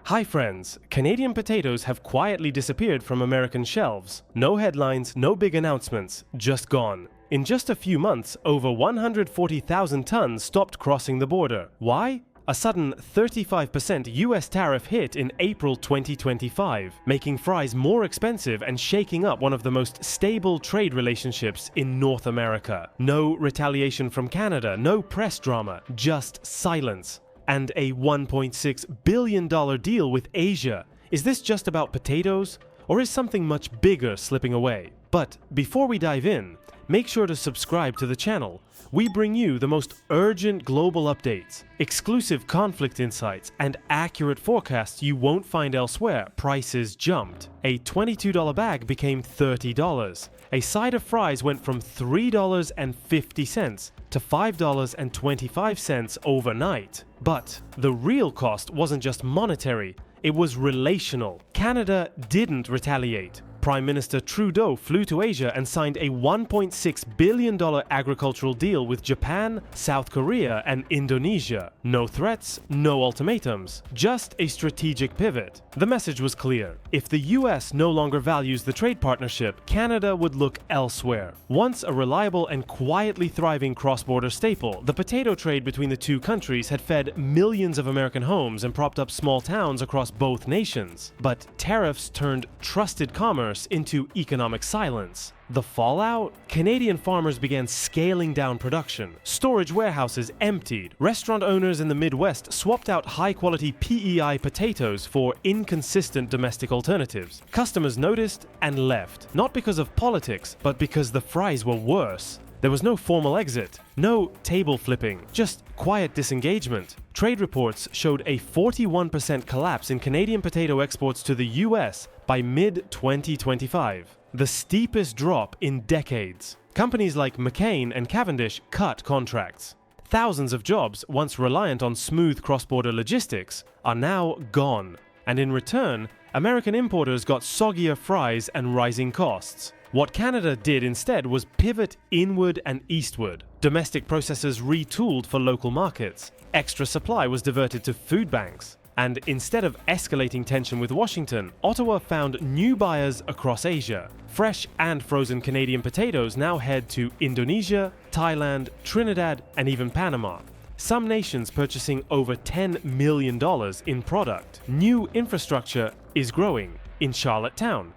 Hi friends, Canadian potatoes have quietly disappeared from American shelves. No headlines, no big announcements, just gone. In just a few months, over 140,000 tons stopped crossing the border. Why? A sudden 35% U.S. tariff hit in April 2025, making fries more expensive and shaking up one of the most stable trade relationships in North America. No retaliation from Canada, no press drama, just silence. And a $1.6 billion deal with Asia. Is this just about potatoes? Or is something much bigger slipping away? But before we dive in, make sure to subscribe to the channel. We bring you the most urgent global updates, exclusive conflict insights, and accurate forecasts you won't find elsewhere. Prices jumped. A $22 bag became $30. A side of fries went from $3.50 to $5.25 overnight. But the real cost wasn't just monetary, it was relational. Canada didn't retaliate. Prime Minister Trudeau flew to Asia and signed a $1.6 billion agricultural deal with Japan, South Korea, and Indonesia. No threats, no ultimatums, just a strategic pivot. The message was clear. If the US no longer values the trade partnership, Canada would look elsewhere. Once a reliable and quietly thriving cross-border staple, the potato trade between the two countries had fed millions of American homes and propped up small towns across both nations. But tariffs turned trusted commerce into economic silence. The fallout? Canadian farmers began scaling down production. Storage warehouses emptied. Restaurant owners in the Midwest swapped out high-quality PEI potatoes for inconsistent domestic alternatives. Customers noticed and left, not because of politics, but because the fries were worse. There was no formal exit, no table flipping, just quiet disengagement. Trade reports showed a 41% collapse in Canadian potato exports to the US by mid-2025, the steepest drop in decades. Companies like McCain and Cavendish cut contracts. Thousands of jobs, once reliant on smooth cross-border logistics, are now gone. And in return, American importers got soggier fries and rising costs. What Canada did instead was pivot inward and eastward. Domestic processors retooled for local markets. Extra supply was diverted to food banks. And instead of escalating tension with Washington, Ottawa found new buyers across Asia. Fresh and frozen Canadian potatoes now head to Indonesia, Thailand, Trinidad, and even Panama. Some nations purchasing over $10 million in product. New infrastructure is growing in Charlottetown.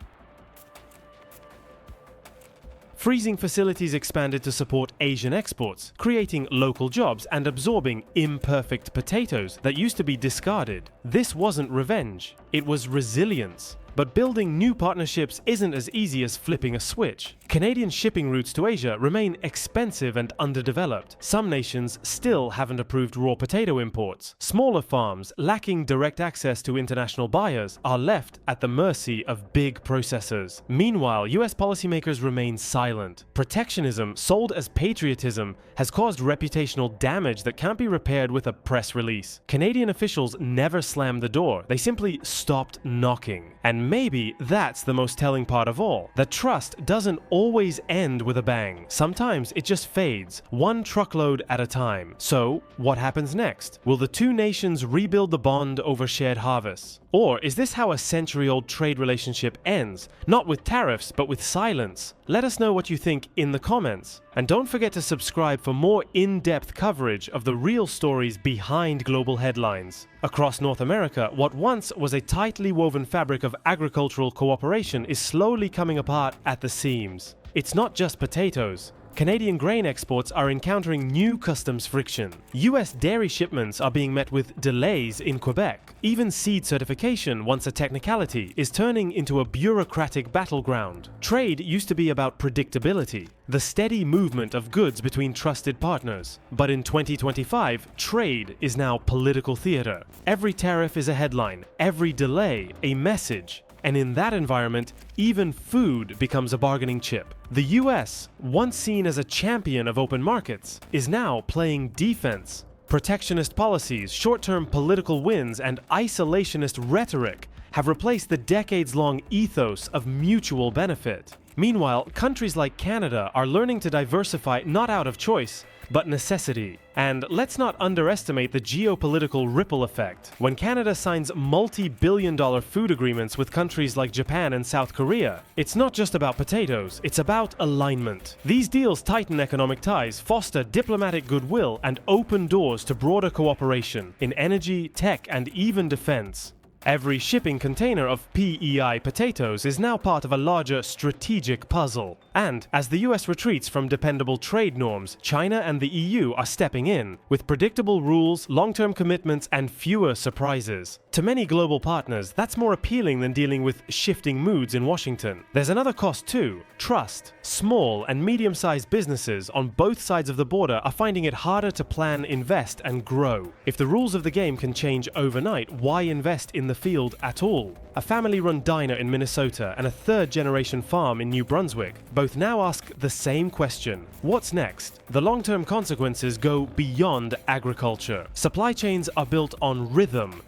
Freezing facilities expanded to support Asian exports, creating local jobs and absorbing imperfect potatoes that used to be discarded. This wasn't revenge, it was resilience. But building new partnerships isn't as easy as flipping a switch. Canadian shipping routes to Asia remain expensive and underdeveloped. Some nations still haven't approved raw potato imports. Smaller farms, lacking direct access to international buyers, are left at the mercy of big processors. Meanwhile, US policymakers remain silent. Protectionism, sold as patriotism, has caused reputational damage that can't be repaired with a press release. Canadian officials never slammed the door, they simply stopped knocking. And maybe that's the most telling part of all. That trust doesn't always end with a bang. Sometimes it just fades, one truckload at a time. So, what happens next? Will the two nations rebuild the bond over shared harvests? Or is this how a century-old trade relationship ends? Not with tariffs, but with silence. Let us know what you think in the comments. And don't forget to subscribe for more in-depth coverage of the real stories behind global headlines. Across North America, what once was a tightly woven fabric of agricultural cooperation is slowly coming apart at the seams. It's not just potatoes. Canadian grain exports are encountering new customs friction. US dairy shipments are being met with delays in Quebec. Even seed certification, once a technicality, is turning into a bureaucratic battleground. Trade used to be about predictability, the steady movement of goods between trusted partners. But in 2025, trade is now political theater. Every tariff is a headline, every delay a message. And in that environment, even food becomes a bargaining chip. The US, once seen as a champion of open markets, is now playing defense. Protectionist policies, short-term political wins, and isolationist rhetoric have replaced the decades-long ethos of mutual benefit. Meanwhile, countries like Canada are learning to diversify not out of choice, but necessity. And let's not underestimate the geopolitical ripple effect. When Canada signs multi-billion-dollar food agreements with countries like Japan and South Korea, it's not just about potatoes, it's about alignment. These deals tighten economic ties, foster diplomatic goodwill, and open doors to broader cooperation in energy, tech, and even defense. Every shipping container of PEI potatoes is now part of a larger strategic puzzle. And as the US retreats from dependable trade norms, China and the EU are stepping in, with predictable rules, long-term commitments, and fewer surprises. To many global partners, that's more appealing than dealing with shifting moods in Washington. There's another cost too: trust. Small and medium-sized businesses on both sides of the border are finding it harder to plan, invest, and grow. If the rules of the game can change overnight, why invest in the field at all? A family-run diner in Minnesota and a third-generation farm in New Brunswick both now ask the same question: what's next? The long-term consequences go beyond agriculture. Supply chains are built on rhythm.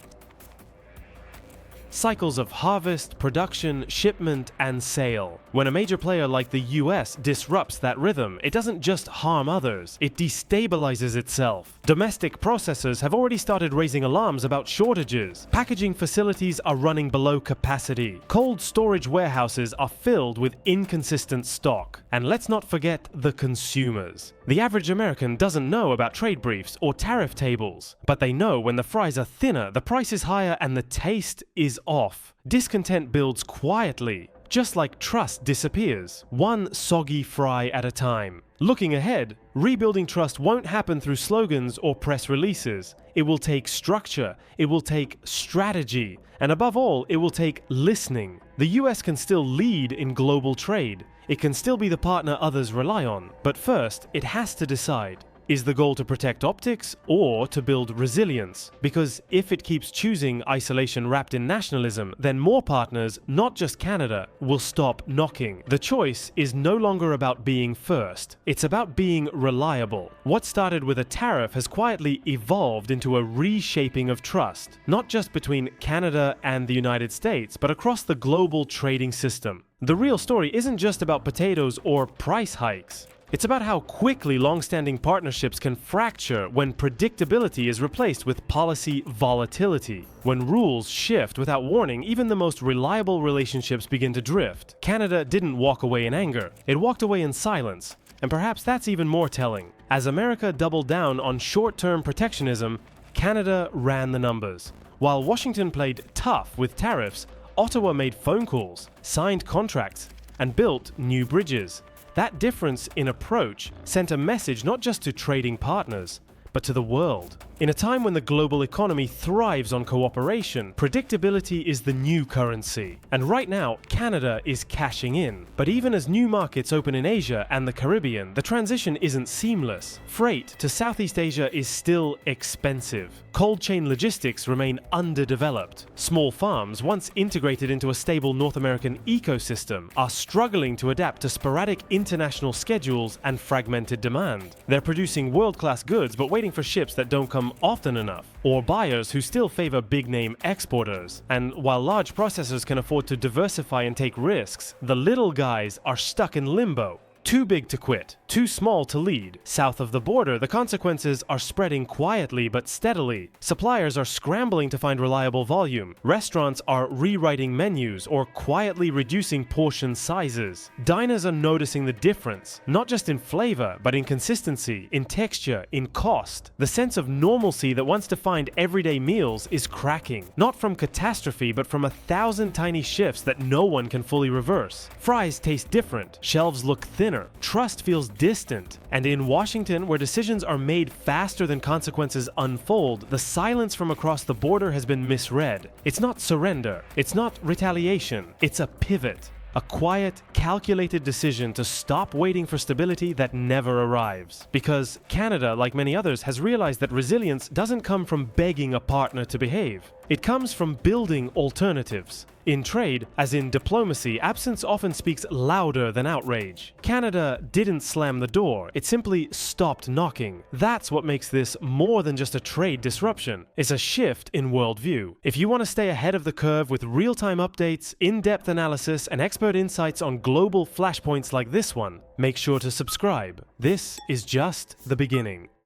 Cycles of harvest, production, shipment, and sale. When a major player like the US disrupts that rhythm, it doesn't just harm others, it destabilizes itself. Domestic processors have already started raising alarms about shortages. Packaging facilities are running below capacity. Cold storage warehouses are filled with inconsistent stock. And let's not forget the consumers. The average American doesn't know about trade briefs or tariff tables, but they know when the fries are thinner, the price is higher, and the taste is off. Discontent builds quietly, just like trust disappears, one soggy fry at a time. Looking ahead, rebuilding trust won't happen through slogans or press releases. It will take structure, it will take strategy, and above all, it will take listening. The US can still lead in global trade. It can still be the partner others rely on. But first, it has to decide. Is the goal to protect optics or to build resilience? Because if it keeps choosing isolation wrapped in nationalism, then more partners, not just Canada, will stop knocking. The choice is no longer about being first. It's about being reliable. What started with a tariff has quietly evolved into a reshaping of trust, not just between Canada and the United States, but across the global trading system. The real story isn't just about potatoes or price hikes. It's about how quickly long-standing partnerships can fracture when predictability is replaced with policy volatility. When rules shift without warning, even the most reliable relationships begin to drift. Canada didn't walk away in anger. It walked away in silence. And perhaps that's even more telling. As America doubled down on short-term protectionism, Canada ran the numbers. While Washington played tough with tariffs, Ottawa made phone calls, signed contracts, and built new bridges. That difference in approach sent a message not just to trading partners, but to the world. In a time when the global economy thrives on cooperation, predictability is the new currency. And right now, Canada is cashing in. But even as new markets open in Asia and the Caribbean, the transition isn't seamless. Freight to Southeast Asia is still expensive. Cold chain logistics remain underdeveloped. Small farms, once integrated into a stable North American ecosystem, are struggling to adapt to sporadic international schedules and fragmented demand. They're producing world-class goods but waiting for ships that don't come often enough, or buyers who still favor big-name exporters. And while large processors can afford to diversify and take risks, the little guys are stuck in limbo. Too big to quit, too small to lead. South of the border, the consequences are spreading quietly but steadily. Suppliers are scrambling to find reliable volume. Restaurants are rewriting menus or quietly reducing portion sizes. Diners are noticing the difference, not just in flavor, but in consistency, in texture, in cost. The sense of normalcy that once defined everyday meals is cracking. Not from catastrophe, but from 1,000 tiny shifts that no one can fully reverse. Fries taste different. Shelves look thinner. Trust feels distant. And in Washington, where decisions are made faster than consequences unfold, the silence from across the border has been misread. It's not surrender. It's not retaliation. It's a pivot. A quiet, calculated decision to stop waiting for stability that never arrives. Because Canada, like many others, has realized that resilience doesn't come from begging a partner to behave. It comes from building alternatives. In trade, as in diplomacy, absence often speaks louder than outrage. Canada didn't slam the door, it simply stopped knocking. That's what makes this more than just a trade disruption. It's a shift in worldview. If you want to stay ahead of the curve with real-time updates, in-depth analysis, and expert insights on global flashpoints like this one, make sure to subscribe. This is just the beginning.